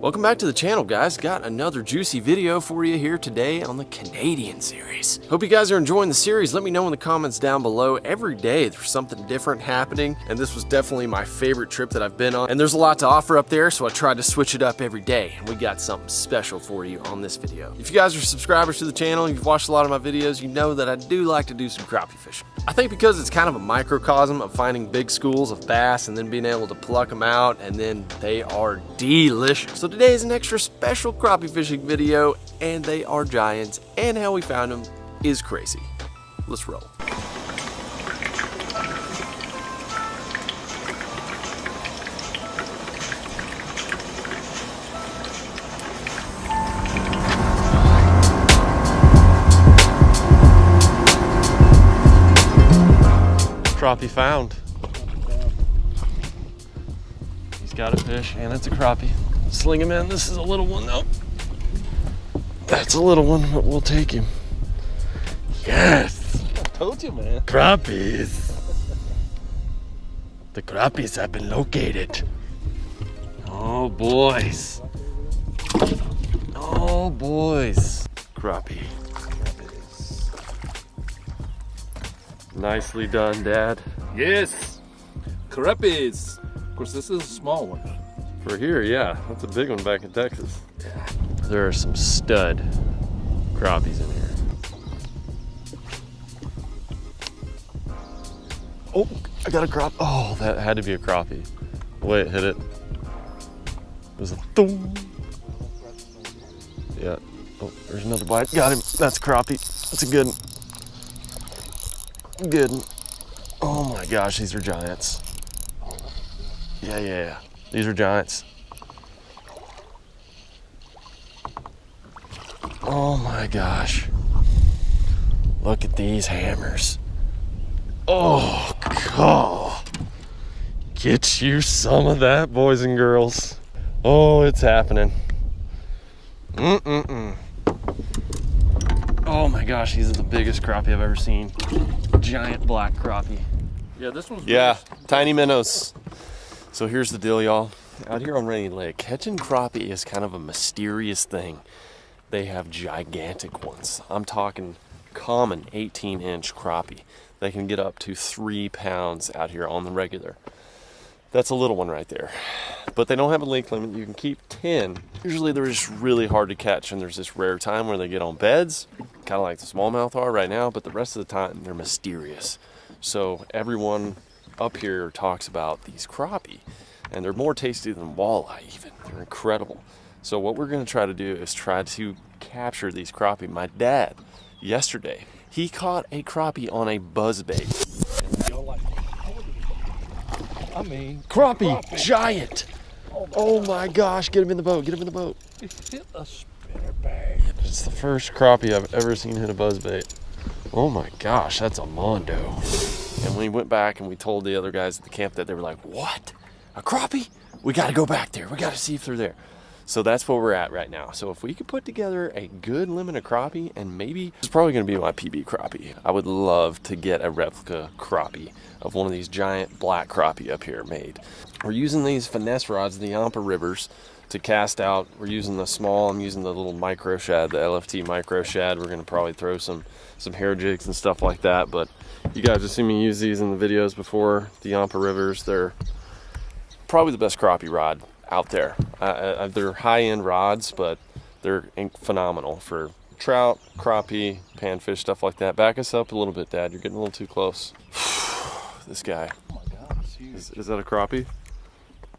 Welcome back to the channel, guys. Got another juicy video for you here today on the Canadian series. Hope you guys are enjoying the series. Let me know in the comments down below. Every day there's something different happening, and this was definitely my favorite trip that I've been on. And there's a lot to offer up there, so I tried to switch it up every day, and we got something special for you on this video. If you guys are subscribers to the channel, you've watched a lot of my videos, you know that I do like to do some crappie fishing. I think because it's kind of a microcosm of finding big schools of bass and then being able to pluck them out, and then they are delicious. So today is an extra special crappie fishing video, and they are giants, and how we found them is crazy. Let's roll. Crappie found. He's got a fish, and it's a crappie. Sling him in. This is a little one though. That's a little one, but we'll take him. Yes! I told you, man. Crappies. The crappies have been located. Oh, boys. Oh, boys. Crappie. Nicely done, Dad. Yes. Crappies. Of course, this is a small one. For here, yeah. That's a big one back in Texas. There are some stud crappies in here. Oh, I got a crappie. Oh, that had to be a crappie. The way it hit it. It was a thump. Yeah. Oh, there's another bite. Got him. That's a crappie. That's a good one. Good one. Oh my gosh, these are giants. Yeah. These are giants. Oh my gosh. Look at these hammers. Oh, God. Get you some of that, boys and girls. Oh, it's happening. Oh my gosh, these are the biggest crappie I've ever seen. Giant black crappie. Yeah, this one's tiny minnows. So here's the deal, y'all. Out here on Rainy Lake, catching crappie is kind of a mysterious thing. They have gigantic ones. I'm talking common 18-inch crappie. They can get up to 3 pounds out here on the regular. That's a little one right there. But they don't have a length limit. You can keep 10. Usually they're just really hard to catch, and there's this rare time where they get on beds, kind of like the smallmouth are right now, but the rest of the time they're mysterious. So everyone up here talks about these crappie, and they're more tasty than walleye even. They're incredible. So what we're gonna try to do is try to capture these crappie. My dad, yesterday, he caught a crappie on a buzzbait. Crappie, giant. Oh my gosh, get him in the boat, get him in the boat. He hit a spinnerbait. It's the first crappie I've ever seen hit a buzzbait. Oh my gosh, that's a mondo. And when we went back and we told the other guys at the camp that, they were like, what? A crappie? We gotta go back there. We gotta see if they're there. So that's where we're at right now. So if we could put together a good limit of crappie, and maybe it's probably gonna be my PB crappie. I would love to get a replica crappie of one of these giant black crappie up here made. We're using these finesse rods, the Yampa Rivers, to cast out. We're using the small, I'm using the little micro shad, the LFT micro shad. We're gonna probably throw some hair jigs and stuff like that, but you guys have seen me use these in the videos before. The Yampa Rivers, they're probably the best crappie rod out there. They're high-end rods, but they're phenomenal for trout, crappie, panfish, stuff like that. Back us up a little bit, Dad. You're getting a little too close. This guy. Oh my God, it's huge. Is that a crappie?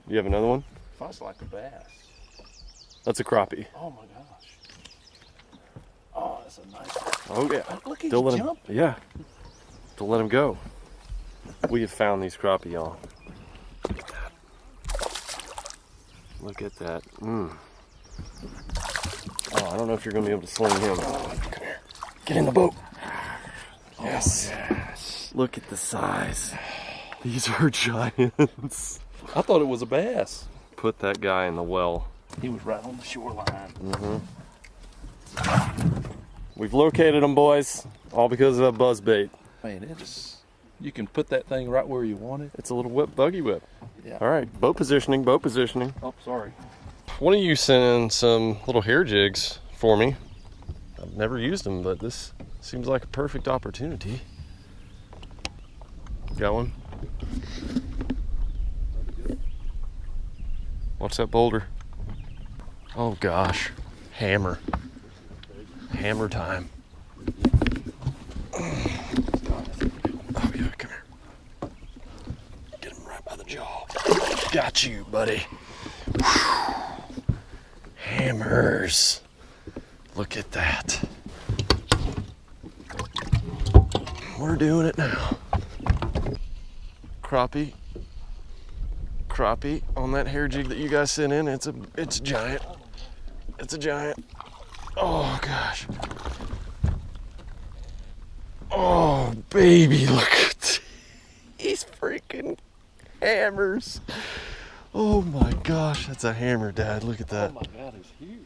You have another one? Fights like a bass. That's a crappie. Oh my gosh. Oh, that's a nice one. Oh yeah. Look, he's Don't let him. jumping. Yeah. Don't let him go. We have found these crappie, y'all. Look at that. Oh, I don't know if you're gonna be able to sling him. Come here. Get in the boat. Yes. Yes. Look at the size. These are giants. I thought it was a bass. Put that guy in the well. He was right on the shoreline. We've located them, boys. All because of a buzzbait. Man, it's You can put that thing right where you want it. It's a little whip, buggy whip. Yeah. All right, boat positioning, boat positioning. Oh, sorry. one of you sent in some little hair jigs for me. I've never used them, but this seems like a perfect opportunity. Got one? What's that boulder? Oh gosh, hammer. Hammer time. Oh yeah, come here. Get him right by the jaw. Got you, buddy. Hammers. Look at that. We're doing it now. Crappie. Crappie on that hair jig that you guys sent in. It's a giant. It's a giant. Oh gosh. Oh baby, look at these freaking hammers. Oh my gosh, that's a hammer, Dad. Look at that. Oh my God, it's huge.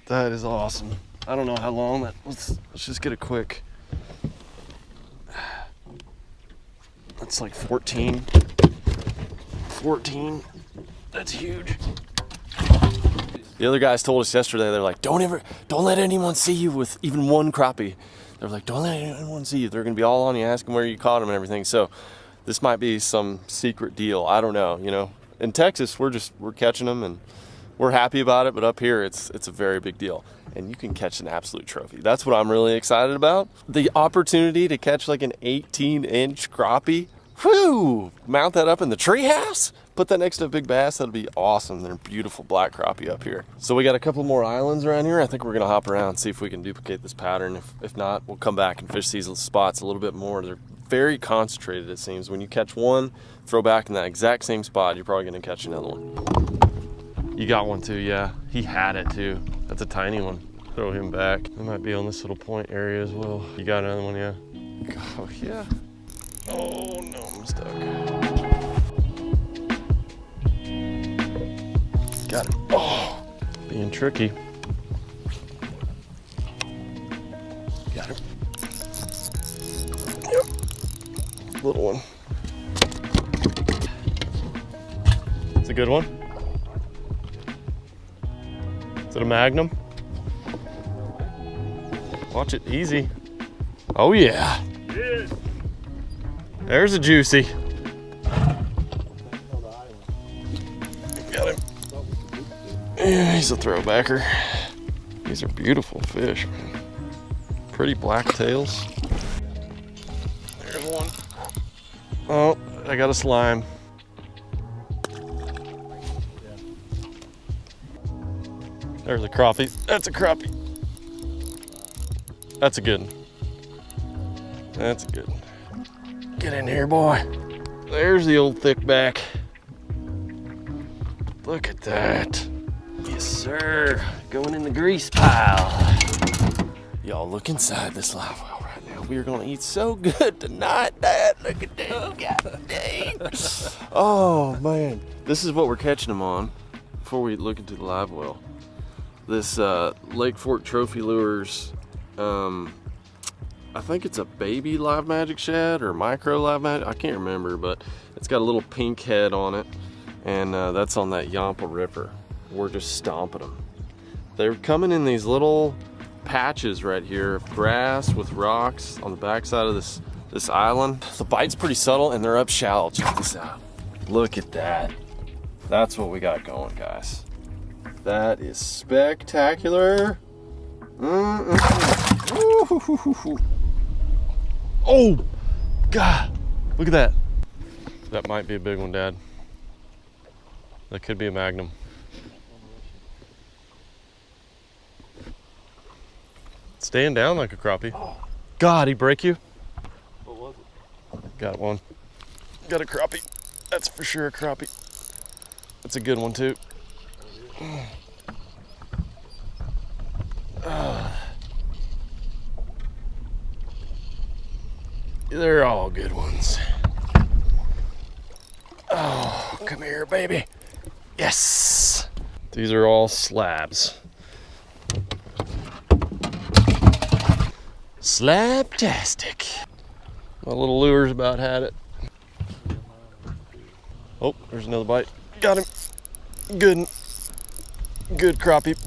That is awesome. I don't know how long that. Let's just get a quick. That's like 14. 14. That's huge. The other guys told us yesterday, they're like, don't let anyone see you with even one crappie. They're like, don't let anyone see you. They're gonna be all on you, asking where you caught them and everything. So this might be some secret deal. I don't know, you know. In Texas, we're catching them and we're happy about it, but up here it's a very big deal. And you can catch an absolute trophy. That's what I'm really excited about. The opportunity to catch like an 18-inch crappie. Whew! Mount that up in the treehouse. Put that next to a big bass. That'll be awesome. They're beautiful black crappie up here. So we got a couple more islands around here. I think we're gonna hop around and see if we can duplicate this pattern. If not, we'll come back and fish these spots a little bit more. They're very concentrated, it seems. When you catch one, throw back in that exact same spot, you're probably gonna catch another one. You got one too, yeah. He had it too. That's a tiny one. Throw him back. It might be on this little point area as well. You got another one, yeah? Oh yeah. Oh no, I'm stuck. Got him. Oh, being tricky. Got him. Yep. Little one. It's a good one. Is it a Magnum? Watch it, easy. Oh yeah. There's a juicy. Got him. Yeah, he's a throwbacker. These are beautiful fish, man. Pretty black tails. There's one. Oh, I got a slime. There's a crappie. That's a crappie. That's a good one. That's a good one. Get in here, boy. There's the old thick back. Look at that. Yes, sir. Going in the grease pile. Y'all look inside this live well right now. We are gonna eat so good tonight, Dad. Look at that. God dang. Oh man. This is what we're catching them on before we look into the live well. This Lake Fork Trophy Lures, I think it's a baby live magic shad or micro live magic, I can't remember, but it's got a little pink head on it, and that's on that Yampa Ripper. We're just stomping them. They're coming in these little patches right here of grass with rocks on the backside of this island. The bite's pretty subtle and they're up shallow. Check this out. Look at that. That's what we got going, guys. That is spectacular. Oh, God, look at that. That might be a big one, Dad. That could be a Magnum. Staying down like a crappie. God, he break you? What was it? Got one. Got a crappie. That's for sure a crappie. That's a good one too. They're all good ones. Oh, come here, baby. Yes. These are all slabs. Slabtastic. My little lure's about had it. Oh, there's another bite. Got him. Good one. Good crappie.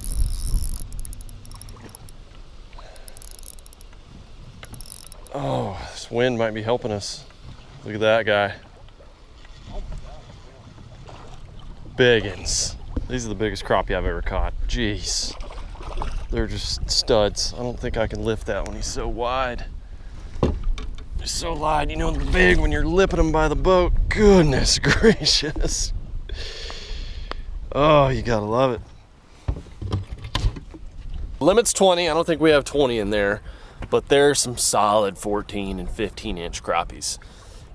Oh, this wind might be helping us. Look at that guy. Biggins. These are the biggest crappie I've ever caught. Jeez. They're just studs. I don't think I can lift that one. He's so wide. He's so wide. You know, they're big when you're lipping them by the boat. Goodness gracious. Oh, you gotta love it. Limit's 20. I don't think we have 20 in there, but there's some solid 14 and 15 inch crappies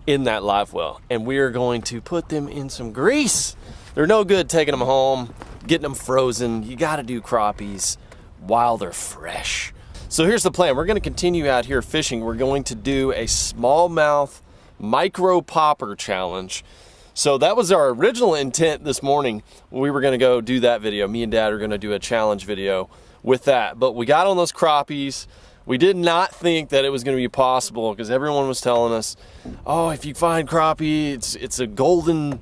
in that live well. And we are going to put them in some grease. They're no good taking them home, getting them frozen. You gotta do crappies while they're fresh. So here's the plan. We're gonna continue out here fishing. We're going to do a smallmouth micro popper challenge. So that was our original intent this morning. We were gonna go do that video. Me and Dad are gonna do a challenge video with that. But we got on those crappies. We did not think that it was gonna be possible because everyone was telling us, oh, if you find crappie, it's a golden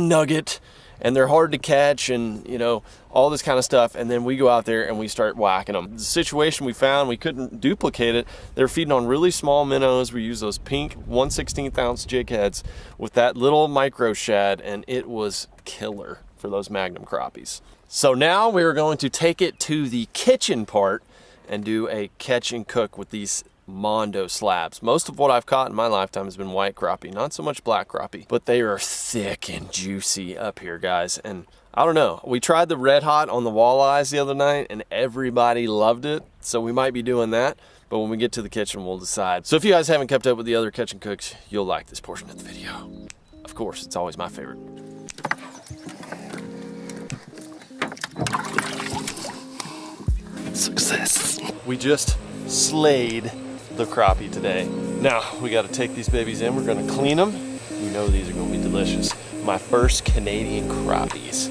nugget and they're hard to catch and, you know, all this kind of stuff. And then we go out there and we start whacking them. The situation we found, we couldn't duplicate it. They're feeding on really small minnows. We use those pink 1/16 ounce jig heads with that little micro shad, and it was killer for those magnum crappies. So now we're going to take it to the kitchen part and do a catch and cook with these Mondo slabs. Most of what I've caught in my lifetime has been white crappie, not so much black crappie, but they are thick and juicy up here, guys. And I don't know, we tried the red hot on the walleyes the other night and everybody loved it, so we might be doing that, but when we get to the kitchen we'll decide. So if you guys haven't kept up with the other catch and cooks, you'll like this portion of the video. Of course, it's always my favorite. Success. We just slayed the crappie today. Now we got to take these babies in. We're going to clean them. You know these are going to be delicious. My first Canadian crappies.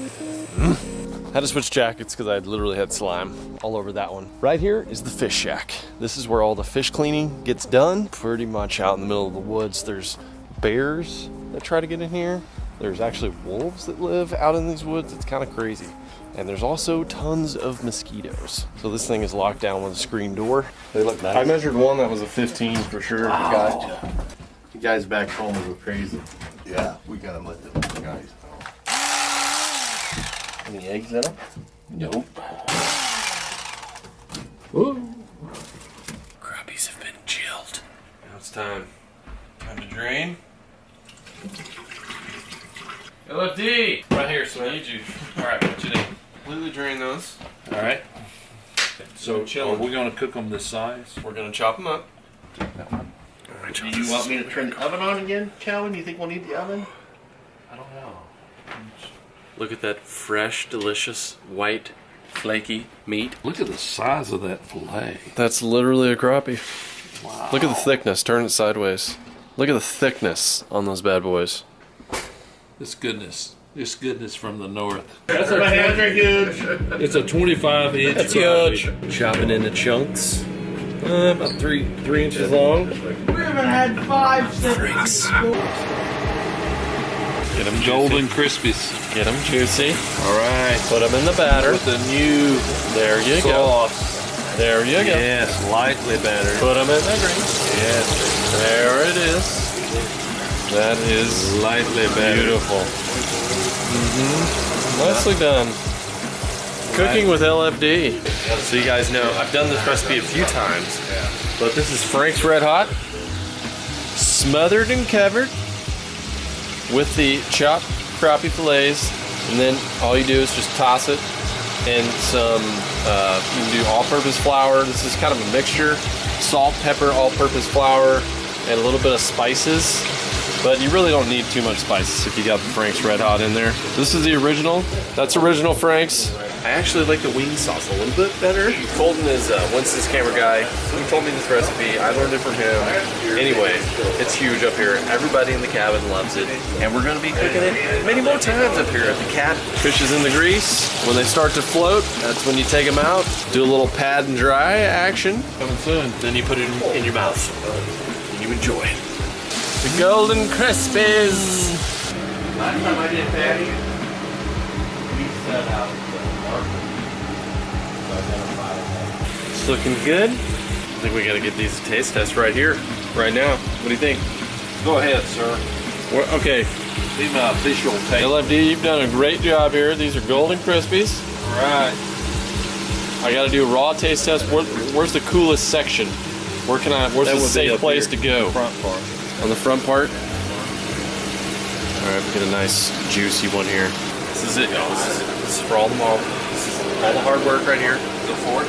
Had to switch jackets because I literally had slime all over that one. Right here is the fish shack. This is where all the fish cleaning gets done. Pretty much out in the middle of the woods. There's bears that try to get in here. There's actually wolves that live out in these woods. It's kind of crazy. And there's also tons of mosquitoes. So this thing is locked down with a screen door. They look nice. I measured one that was a 15 for sure. Wow. Gotcha. You guys back home go crazy. Yeah, we gotta let the guys know. Any eggs in them? Nope. Woo. Crappies have been chilled. Now it's time. Time to drain. LFD! Right here, so I need you. Alright, put you in. Completely drain those. Alright. So, chill. are we going to cook them this size? We're going to chop them up. Alright, do you want me to turn the oven on again, Calvin? You think we'll need the oven? I don't know. Look at that fresh, delicious, white, flaky meat. Look at the size of that fillet. That's literally a crappie. Wow. Look at the thickness. Turn it sideways. Look at the thickness on those bad boys. This goodness from the north. That's my hands are huge. It's a 25-inch. That's huge. Chopping into chunks. About three inches long. We haven't had 5 since. Get them Golden Crispies. Get them juicy. All right. Put them in the batter. With the new There you sauce. go. There you go. Yes, lightly battered. Put them in the grease. Yes. There it is. That is Lightly battered. beautiful. Nicely done. Cooking with LFD. So you guys know, I've done this recipe a few times, but this is Frank's Red Hot, smothered and covered with the chopped crappie fillets, and then all you do is just toss it in some, you can do all-purpose flour. This is kind of a mixture, salt, pepper, all-purpose flour, and a little bit of spices. But you really don't need too much spices if you got the Frank's Red Hot in there. This is the original. That's original Frank's. I actually like the wing sauce a little bit better. Colton is Winston's camera guy. He told me this recipe. I learned it from him. Anyway, it's huge up here. Everybody in the cabin loves it. And we're going to be cooking it many more times up here at the cabin. Fish is in the grease. When they start to float, that's when you take them out. Do a little pad and dry action. Coming soon. Then you put it in your mouth. And you enjoy it. The Golden Crispies. Last time I did patty, we set out It's looking good. I think we gotta get these taste tests right here, right now. What do you think? Go ahead, sir. Okay, Be my official taste. LFD, you've done a great job here. These are golden crispies. All right. I gotta do a raw taste test. Where's the coolest section? Where's the safe place to go? Front part. On the front part? All right, we get a nice juicy one here. This is it, y'all. This is for all the mall. This is all the hard work right here. Go for it.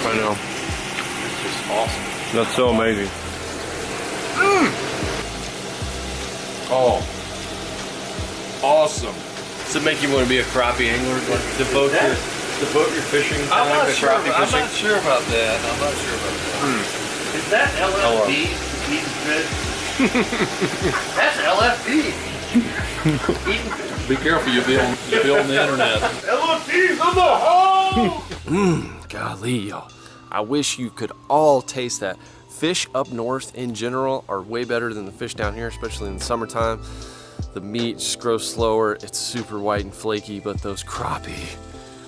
I know. It's just awesome. That's so amazing. Oh. Awesome. Does it make you want to be a crappie angler? Devote your fishing I'm time not to sure. crappie I'm fishing? not sure about that. I'm not sure about that. Is that LFD? Eating fish? That's LFD. Eating fish. Be careful, you'll be on the internet. LFD's in the hole! Golly, y'all. I wish you could all taste that. Fish up north in general are way better than the fish down here, especially in the summertime. The meat just grows slower. It's super white and flaky, but those crappie,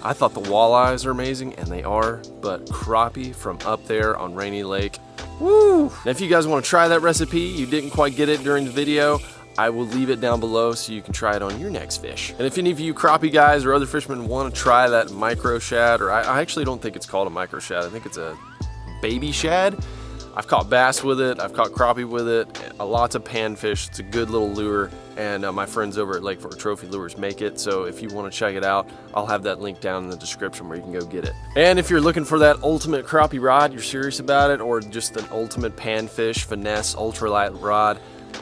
I thought the walleyes are amazing, and they are, but crappie from up there on Rainy Lake, woo! Now, if you guys want to try that recipe, you didn't quite get it during the video, I will leave it down below so you can try it on your next fish. And if any of you crappie guys or other fishermen want to try that micro shad, or I actually don't think it's called a micro shad, I think it's a baby shad. I've caught bass with it, I've caught crappie with it, lots of panfish. It's a good little lure, and my friends over at Lake Fork Trophy Lures make it, so if you want to check it out, I'll have that link down in the description where you can go get it. And if you're looking for that ultimate crappie rod, you're serious about it, or just an ultimate panfish finesse ultralight rod,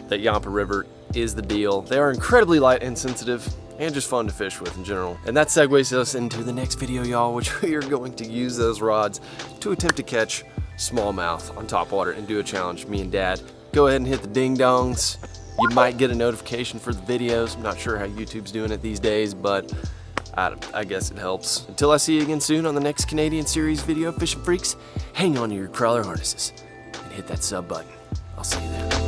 that Yampa River is the deal. They are incredibly light and sensitive, and just fun to fish with in general. And that segues us into the next video, y'all, which we are going to use those rods to attempt to catch smallmouth on top water and do a challenge. Me and Dad, go ahead and hit the ding dongs. You might get a notification for the videos. I'm not sure how YouTube's doing it these days, but I guess it helps. Until I see you again soon on the next Canadian series video, Fishing Freaks, hang on to your crawler harnesses and hit that sub button. I'll see you there.